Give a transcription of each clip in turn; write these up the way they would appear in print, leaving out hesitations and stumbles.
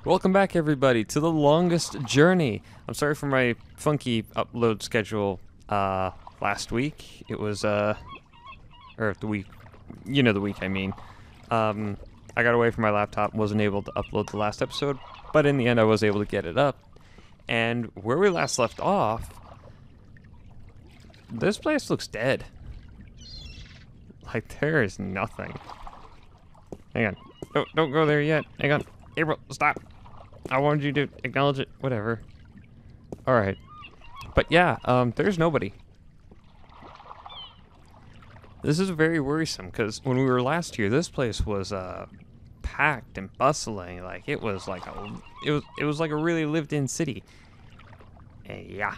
Welcome back, everybody, to the longest journey. I'm sorry for my funky upload schedule last week. It was, or the week, the week I mean. I got away from my laptop, wasn't able to upload the last episode, but in the end I was able to get it up. And where we last left off, this place looks dead. Like, there is nothing. Hang on. Don't go there yet. Hang on. April, stop. I wanted you to acknowledge it. Whatever. Alright. But yeah, there's nobody. This is very worrisome, because when we were last here, this place was, packed and bustling. Like, it was like it was like a really lived-in city. And yeah.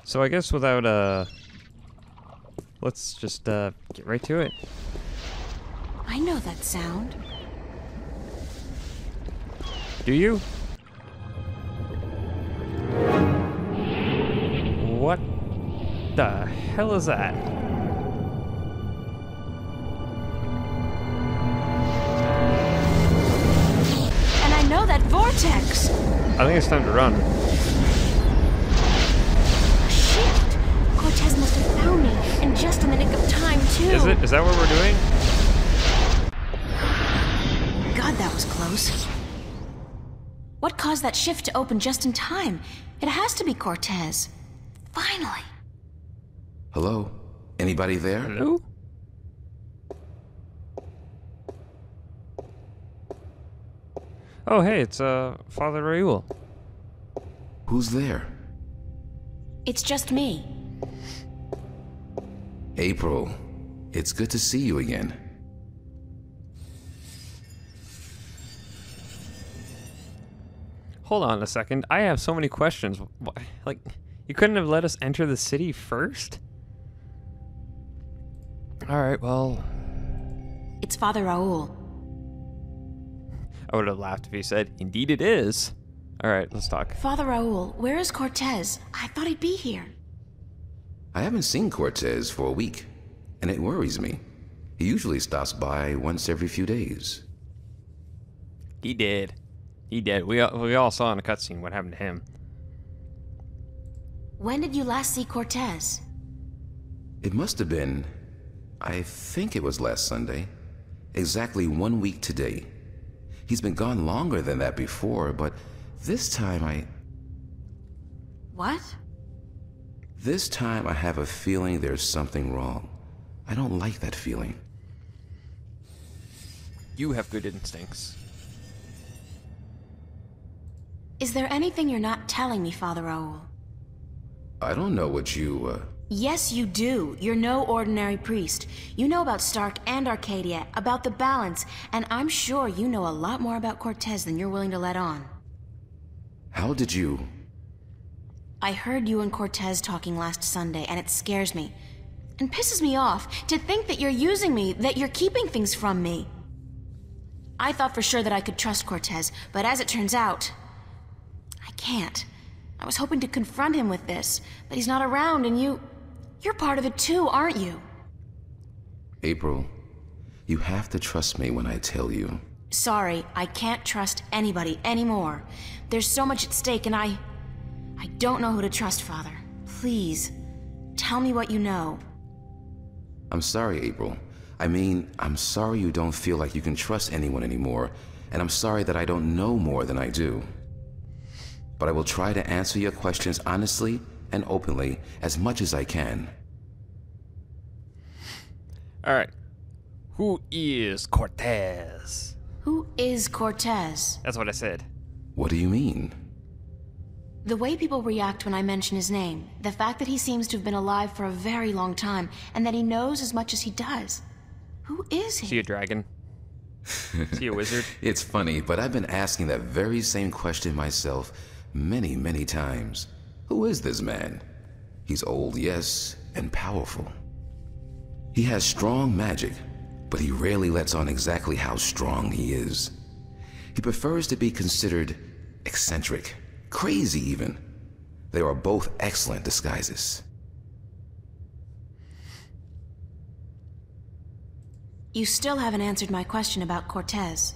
So I guess without, let's just, get right to it. I know that sound. Do you? What the hell is that? And I know that vortex. I think it's time to run. Shit! Cortez must have found me, and just in the nick of time, too. Is it? Is that what we're doing? God, that was close. What caused that shift to open just in time? It has to be Cortez. Finally. Hello? Anybody there? Hello? Oh, hey, it's, Father Raul. Who's there? It's just me. April. It's good to see you again. Hold on a second. I have so many questions. Like, you couldn't have let us enter the city first? Alright, well... It's Father Raul. I would have laughed if he said, "Indeed it is." Alright, let's talk. Father Raul, where is Cortez? I thought he'd be here. I haven't seen Cortez for a week, and it worries me. He usually stops by once every few days. He did. He did. We all saw in a cutscene what happened to him. When did you last see Cortez? It must have been... I think it was last Sunday. Exactly 1 week today. He's been gone longer than that before, but this time What? This time I have a feeling there's something wrong. I don't like that feeling. You have good instincts. Is there anything you're not telling me, Father Raul? I don't know what you, Yes, you do. You're no ordinary priest. You know about Stark and Arcadia, about the balance, and I'm sure you know a lot more about Cortez than you're willing to let on. How did you... I heard you and Cortez talking last Sunday, and it scares me. And pisses me off to think that you're using me, that you're keeping things from me. I thought for sure that I could trust Cortez, but as it turns out, I can't. I was hoping to confront him with this, but he's not around, and you're part of it too, aren't you? April, you have to trust me when I tell you. Sorry, I can't trust anybody anymore. There's so much at stake, and I don't know who to trust, Father. Please, tell me what you know. I'm sorry, April. I mean, I'm sorry you don't feel like you can trust anyone anymore, and I'm sorry that I don't know more than I do. But I will try to answer your questions honestly and openly as much as I can. Alright. Who is Cortez? Who is Cortez? That's what I said. What do you mean? The way people react when I mention his name, the fact that he seems to have been alive for a very long time, and that he knows as much as he does. Who is he? Is he a dragon? Is he a wizard? It's funny, but I've been asking that very same question myself many, many times. Who is this man? He's old, yes, and powerful. He has strong magic, but he rarely lets on exactly how strong he is. He prefers to be considered eccentric, crazy even. They are both excellent disguises. You still haven't answered my question about Cortez.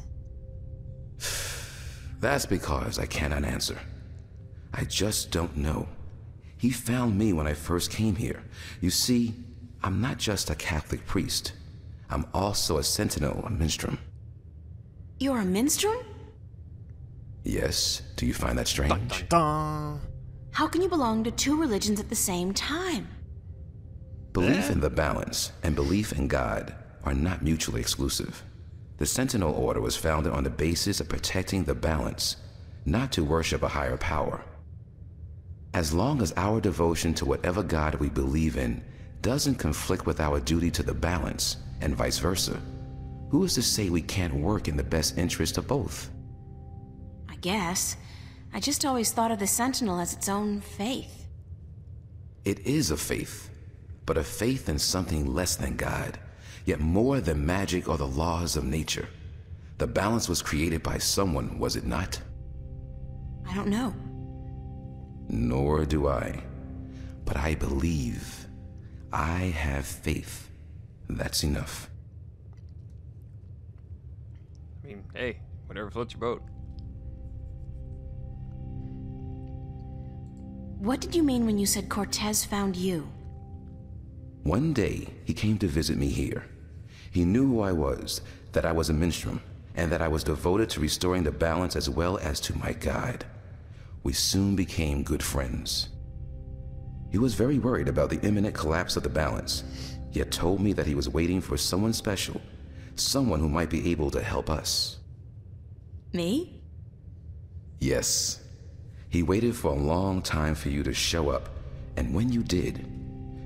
That's because I cannot answer. I just don't know. He found me when I first came here. You see, I'm not just a Catholic priest. I'm also a sentinel, a minstrel. You're a minstrel? Yes, do you find that strange? Dun, dun, dun. How can you belong to two religions at the same time? Belief in the balance and belief in God are not mutually exclusive. The Sentinel Order was founded on the basis of protecting the balance, not to worship a higher power. As long as our devotion to whatever God we believe in doesn't conflict with our duty to the balance, and vice versa, who is to say we can't work in the best interest of both? I guess. I just always thought of the Sentinel as its own faith. It is a faith, but a faith in something less than God, yet more than magic or the laws of nature. The balance was created by someone, was it not? I don't know. Nor do I. But I believe. I have faith. That's enough. I mean, hey, whatever floats your boat. What did you mean when you said Cortez found you? One day, he came to visit me here. He knew who I was, that I was a minstrel, and that I was devoted to restoring the balance as well as to my God. We soon became good friends. He was very worried about the imminent collapse of the balance, yet told me that he was waiting for someone special, someone who might be able to help us. Me? Yes. He waited for a long time for you to show up, and when you did,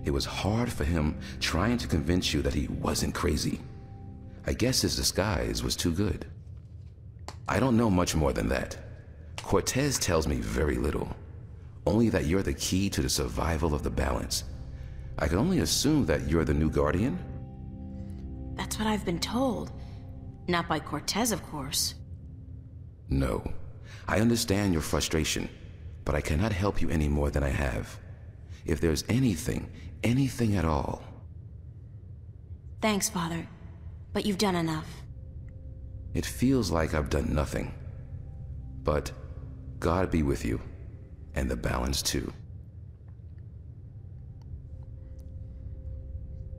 it was hard for him trying to convince you that he wasn't crazy. I guess his disguise was too good. I don't know much more than that. Cortez tells me very little, only that you're the key to the survival of the balance. I can only assume that you're the new guardian? That's what I've been told. Not by Cortez, of course. No. I understand your frustration, but I cannot help you any more than I have. If there's anything at all. Thanks, Father. But you've done enough. It feels like I've done nothing. But God be with you, and the balance too.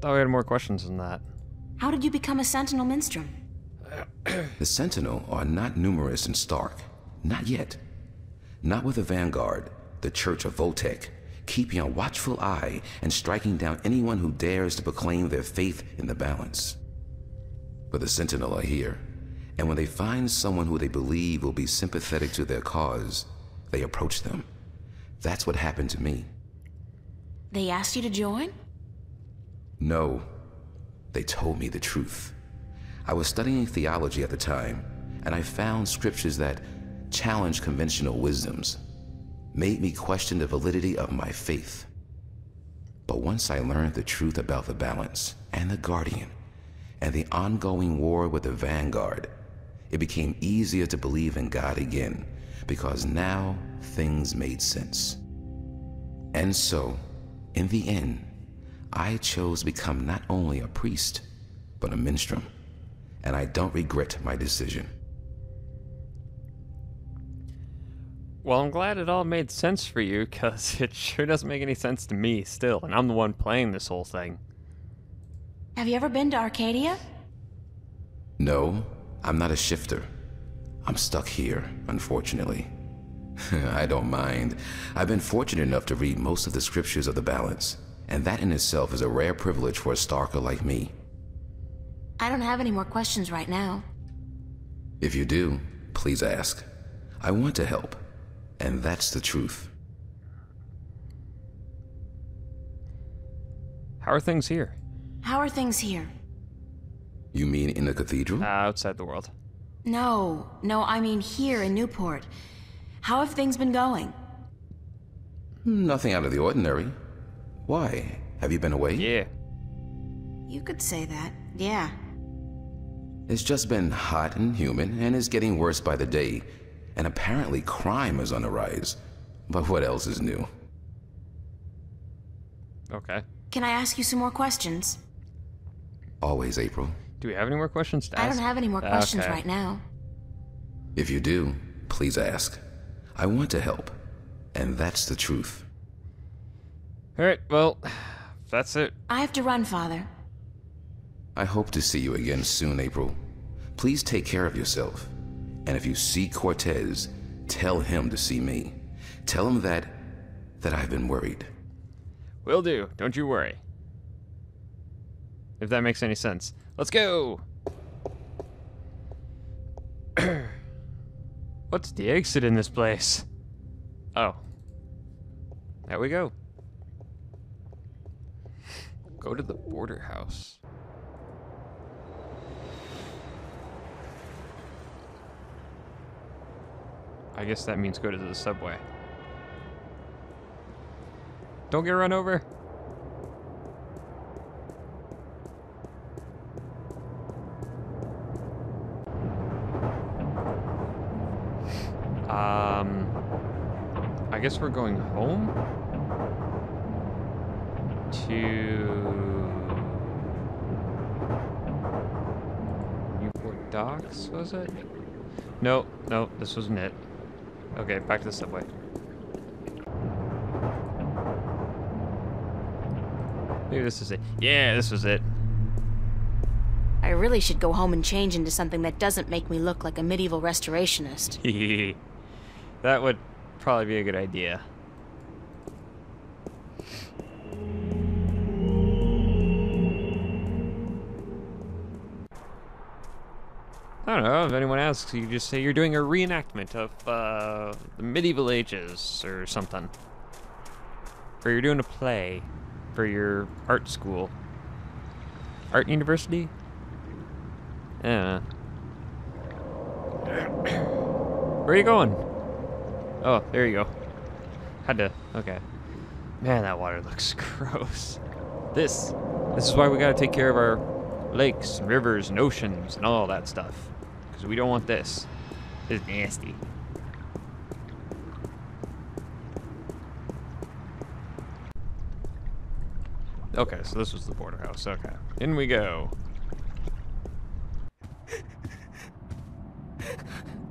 Thought we had more questions than that. How did you become a Sentinel Minstrel? The Sentinel are not numerous in Stark. Not yet. Not with the Vanguard, the Church of Voltec, keeping a watchful eye and striking down anyone who dares to proclaim their faith in the balance. But the Sentinel are here, and when they find someone who they believe will be sympathetic to their cause, they approach them. That's what happened to me. They asked you to join? No. They told me the truth. I was studying theology at the time, and I found scriptures that challenged conventional wisdoms, made me question the validity of my faith. But once I learned the truth about the balance and the Guardian and the ongoing war with the Vanguard, it became easier to believe in God again, because now things made sense. And so, in the end, I chose to become not only a priest, but a minstrel, and I don't regret my decision. Well, I'm glad it all made sense for you, because it sure doesn't make any sense to me still, and I'm the one playing this whole thing. Have you ever been to Arcadia? No, I'm not a shifter. I'm stuck here, unfortunately. I don't mind. I've been fortunate enough to read most of the scriptures of the balance, and that in itself is a rare privilege for a Starker like me. I don't have any more questions right now. If you do, please ask. I want to help, and that's the truth. How are things here? How are things here? You mean in the cathedral? Outside the world. No, I mean here in Newport. How have things been going? Nothing out of the ordinary. Why? Have you been away? Yeah. You could say that, yeah. It's just been hot and humid, and it's getting worse by the day. And apparently crime is on the rise. But what else is new? Okay. Can I ask you some more questions? Always, April. Do we have any more questions to ask? I don't have any more questions Okay. right now. If you do, please please ask. I want to help, and that's the truth. Alright, well, that's it. I have to run, Father. I hope to see you again soon, April. Please take care of yourself. And if you see Cortez, tell him to see me. Tell him that I've been worried. Will do. Don't you worry. If that makes any sense. Let's go! What's the exit in this place? Oh. There we go. Go to the border house. I guess that means go to the subway. Don't get run over. I guess we're going home to Newport Docks, was it? No, this wasn't it. Okay, back to the subway. Maybe this is it. Yeah, this was it. I really should go home and change into something that doesn't make me look like a medieval restorationist. That would probably be a good idea. I don't know, if anyone asks, you just say you're doing a reenactment of the medieval ages or something. Or you're doing a play for your art school. Art university? Yeah. Where are you going? Oh, there you go. Had to, okay. Man, that water looks gross. This is why we gotta take care of our lakes and rivers and oceans and all that stuff. Because we don't want this. This is nasty. Okay, so this was the border house. Okay. In we go.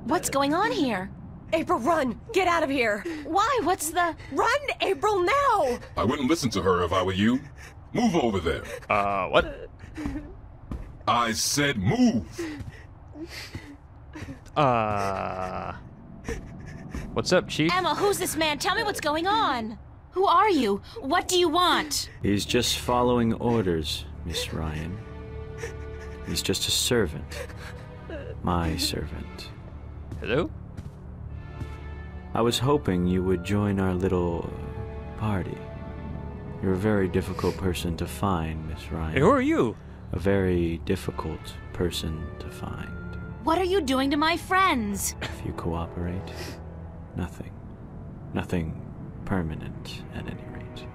What's going on here? April, run! Get out of here! Why? What's the... Run, April, now! I wouldn't listen to her if I were you. Move over there. What? I said move. What's up, Chief? Emma, who's this man? Tell me what's going on. Who are you? What do you want? He's just following orders, Miss Ryan. He's just a servant. My servant. Hello? I was hoping you would join our little party. You're a very difficult person to find, Miss Ryan. Hey, who are you? A very difficult person to find. What are you doing to my friends? If you cooperate, nothing. Nothing permanent, at any rate.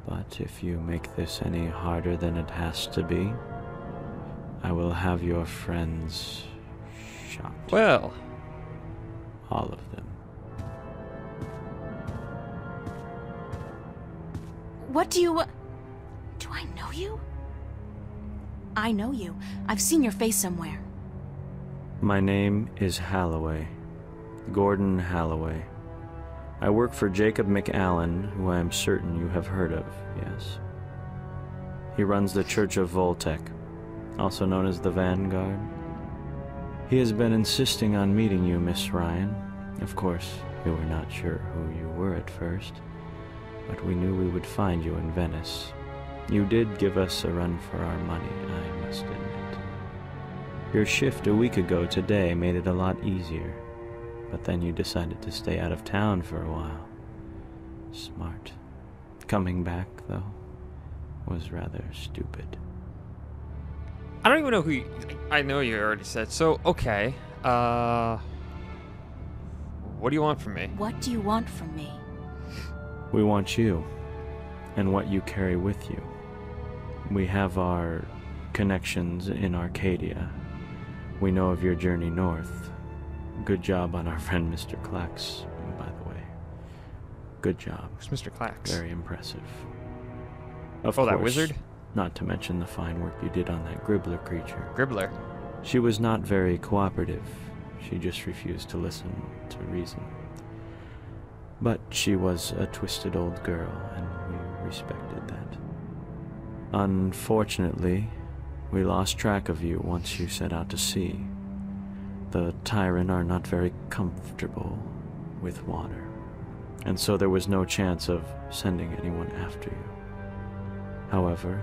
But if you make this any harder than it has to be, I will have your friends shot. Well. All of them. What do you... Do I know you? I know you. I've seen your face somewhere. My name is Halloway. Gordon Halloway. I work for Jacob McAllen, who I am certain you have heard of, yes. He runs the Church of Voltec, also known as the Vanguard. He has been insisting on meeting you, Miss Ryan. Of course, we were not sure who you were at first, but we knew we would find you in Venice. You did give us a run for our money, I must admit. Your shift a week ago today made it a lot easier, but then you decided to stay out of town for a while. Smart. Coming back, though, was rather stupid. I don't even know who you... I know you already said. So, okay. What do you want from me? What do you want from me? We want you, and what you carry with you. We have our connections in Arcadia. We know of your journey north. Good job on our friend Mr. Clax, by the way. Good job. Who's Mr. Clax? Very impressive. Of Oh, course, that wizard? Not to mention the fine work you did on that Gribbler creature. Gribbler. She was not very cooperative, She just refused to listen to reason. But she was a twisted old girl, and we respected that. Unfortunately, we lost track of you once you set out to sea. The Tyrant are not very comfortable with water, and so there was no chance of sending anyone after you. However,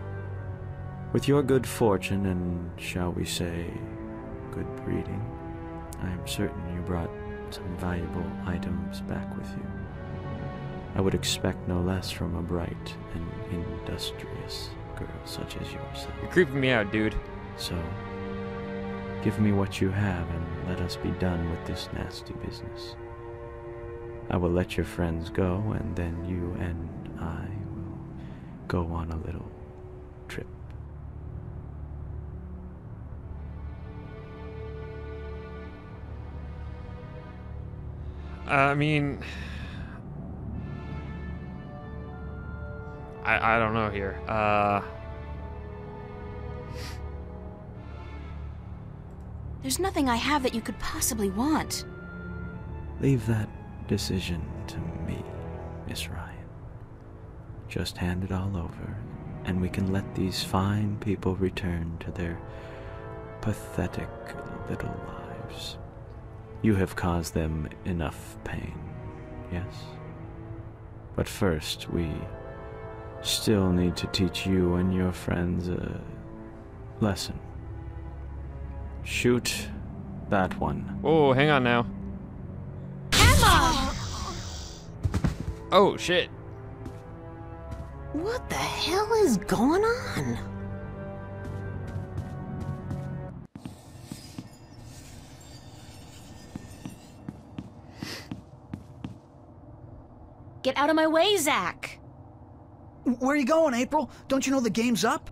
with your good fortune and, shall we say, good breeding, I am certain you brought some valuable items back with you. I would expect no less from a bright and industrious girl such as yourself. You're creeping me out, dude. So, give me what you have and let us be done with this nasty business. I will let your friends go, and then you and I will go on a little trip. I mean, I don't know here. There's nothing I have that you could possibly want. Leave that decision to me, Miss Ryan. Just hand it all over, and we can let these fine people return to their pathetic little lives. You have caused them enough pain, yes? But first, we still need to teach you and your friends a lesson. Shoot that one. Whoa, hang on now. Emma! Oh, shit. What the hell is going on? Get out of my way, Zach! Where are you going, April? Don't you know the game's up?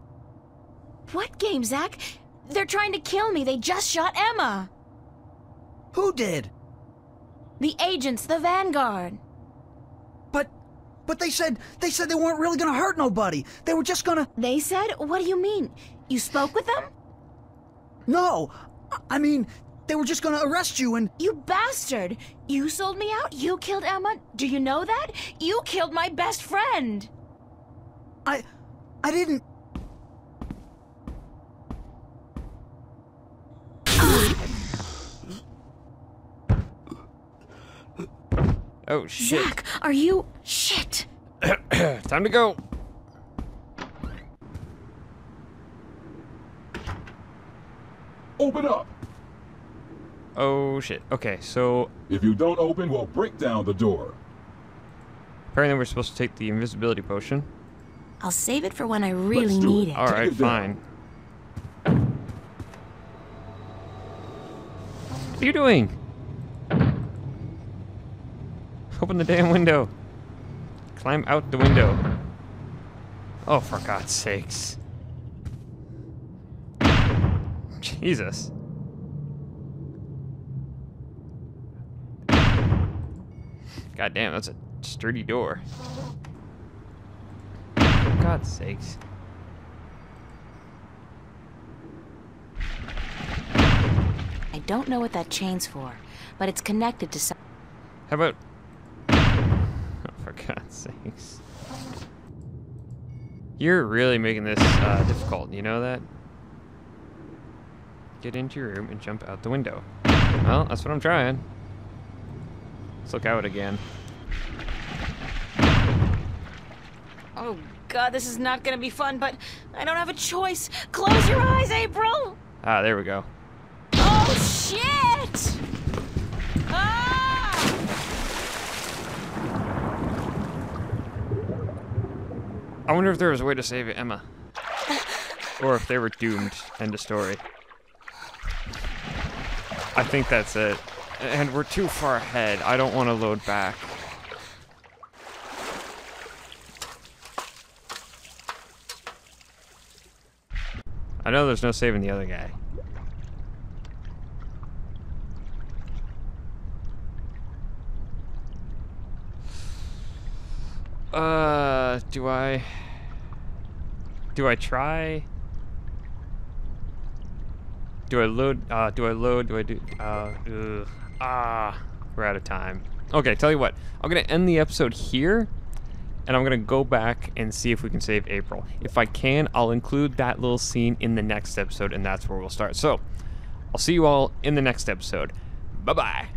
What game, Zach? They're trying to kill me. They just shot Emma. Who did? The agents, the Vanguard. But they said they weren't really gonna hurt nobody. They were just gonna... They said? What do you mean? You spoke with them? No! I mean, they were just gonna arrest you and... You bastard! You sold me out? You killed Emma? Do you know that? You killed my best friend! I didn't... Oh, shit. Zach, are you... Shit! Time to go. Open up! Oh, shit. Okay, so If you don't open, we'll break down the door. apparently we're supposed to take the invisibility potion. I'll save it for when I really Let's do need it. it. Alright, it down. fine. What are you doing? Open the damn window. Climb out the window. Oh, for God's sakes. Jesus. God damn, that's a sturdy door. For God's sakes. I don't know what that chain's for, but it's connected to some... How about... Oh, for God's sakes. You're really making this difficult, you know that? Get into your room and jump out the window. Well, that's what I'm trying. Let's look out again. Oh, God, this is not gonna be fun, but I don't have a choice. Close your eyes, April! Ah, there we go. Oh, shit! Ah! I wonder if there was a way to save Emma. Or if they were doomed. End of story. I think that's it. And we're too far ahead. I don't want to load back. I know there's no saving the other guy. Do I try? Do I load? Do I load? Do I do? We're out of time. Okay, tell you what. I'm gonna end the episode here, and I'm gonna go back and see if we can save April. If I can, I'll include that little scene in the next episode, and that's where we'll start. So, I'll see you all in the next episode. Bye-bye.